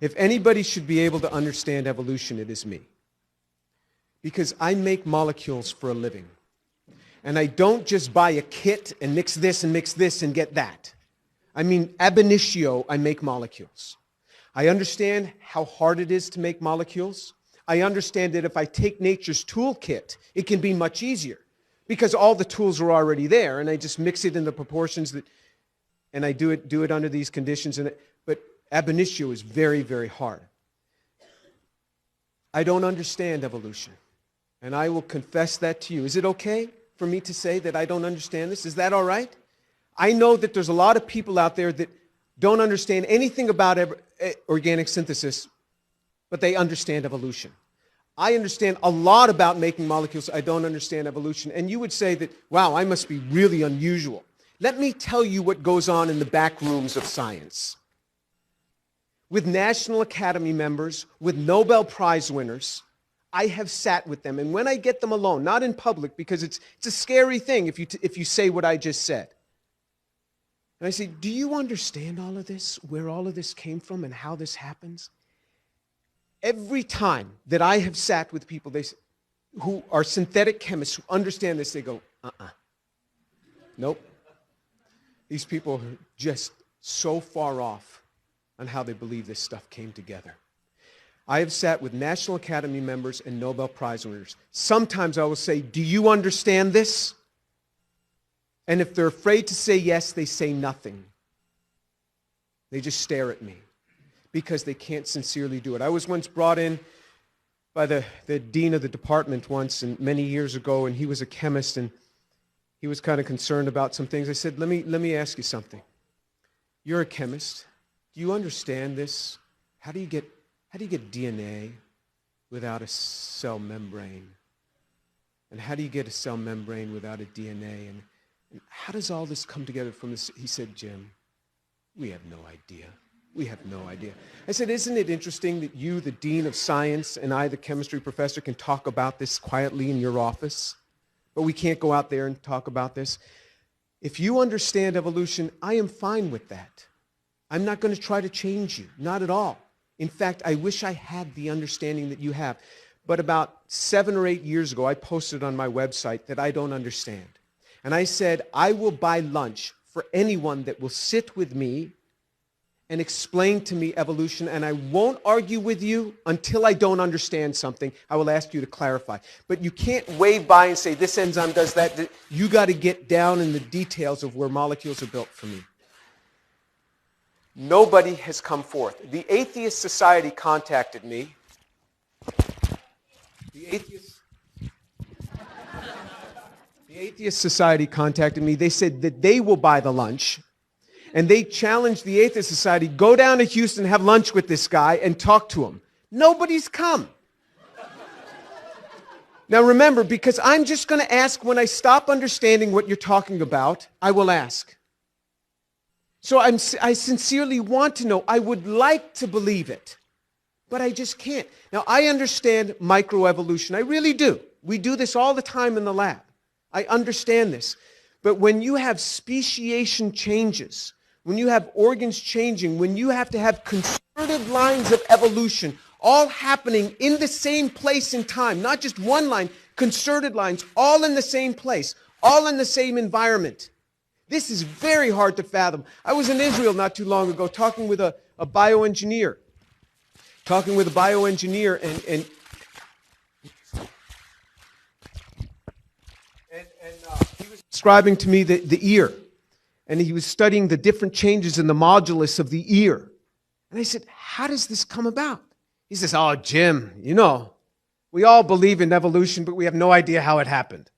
If anybody should be able to understand evolution, it is me. Because I make molecules for a living. And I don't just buy a kit and mix this and get that. I mean, ab initio, I make molecules. I understand how hard it is to make molecules. I understand that if I take nature's toolkit, it can be much easier because all the tools are already there, and I just mix it in the proportions that, and I do it under these conditions. But ab initio is very, very hard. I don't understand evolution, and I will confess that to you. Is it okay for me to say that I don't understand this? Is that all right? I know that there's a lot of people out there that don't understand anything about organic synthesis, but they understand evolution. I understand a lot about making molecules. I don't understand evolution. And you would say that, wow, I must be really unusual. Let me tell you what goes on in the back rooms of science. With National Academy members, with Nobel Prize winners, I have sat with them. And when I get them alone, not in public, because it's a scary thing if you say what I just said. And I say, do you understand all of this, where all of this came from and how this happens? Every time that I have sat with people who are synthetic chemists who understand this, they go, nope. These people are just so far off on how they believe this stuff came together. I have sat with National Academy members and Nobel Prize winners. Sometimes I will say, do you understand this? And if they're afraid to say yes, they say nothing. They just stare at me because they can't sincerely do it. I was once brought in by the dean of the department once, and many years ago, and he was a chemist, and he was kind of concerned about some things. I said, let me ask you something. You're a chemist. Do you understand this? How do you get DNA without a cell membrane? And how do you get a cell membrane without a DNA? And how does all this come together from this? He said, Jim, we have no idea. We have no idea. I said, isn't it interesting that you, the dean of science, and I, the chemistry professor, can talk about this quietly in your office, but we can't go out there and talk about this? If you understand evolution, I am fine with that. I'm not going to try to change you, not at all. In fact, I wish I had the understanding that you have. But about 7 or 8 years ago, I posted on my website that I don't understand. And I said, I will buy lunch for anyone that will sit with me and explain to me evolution, and I won't argue with you until I don't understand something. I will ask you to clarify. But you can't wave by and say, this enzyme does that. You got to get down in the details of where molecules are built for me. Nobody has come forth. The Atheist Society contacted me. The Atheist Society contacted me. They said that they will buy the lunch. And they challenged the Atheist Society, go down to Houston, have lunch with this guy, and talk to him. Nobody's come. Now remember, because I'm just going to ask when I stop understanding what you're talking about, I will ask. So I sincerely want to know. I would like to believe it, but I just can't. Now, I understand microevolution. I really do. We do this all the time in the lab. I understand this. But when you have speciation changes, when you have organs changing, when you have to have concerted lines of evolution all happening in the same place in time, not just one line, concerted lines, all in the same place, all in the same environment. This is very hard to fathom. I was in Israel not too long ago talking with a bioengineer. And he was describing to me the ear. And he was studying the different changes in the modulus of the ear. And I said, how does this come about? He says, oh, Jim, we all believe in evolution, but we have no idea how it happened.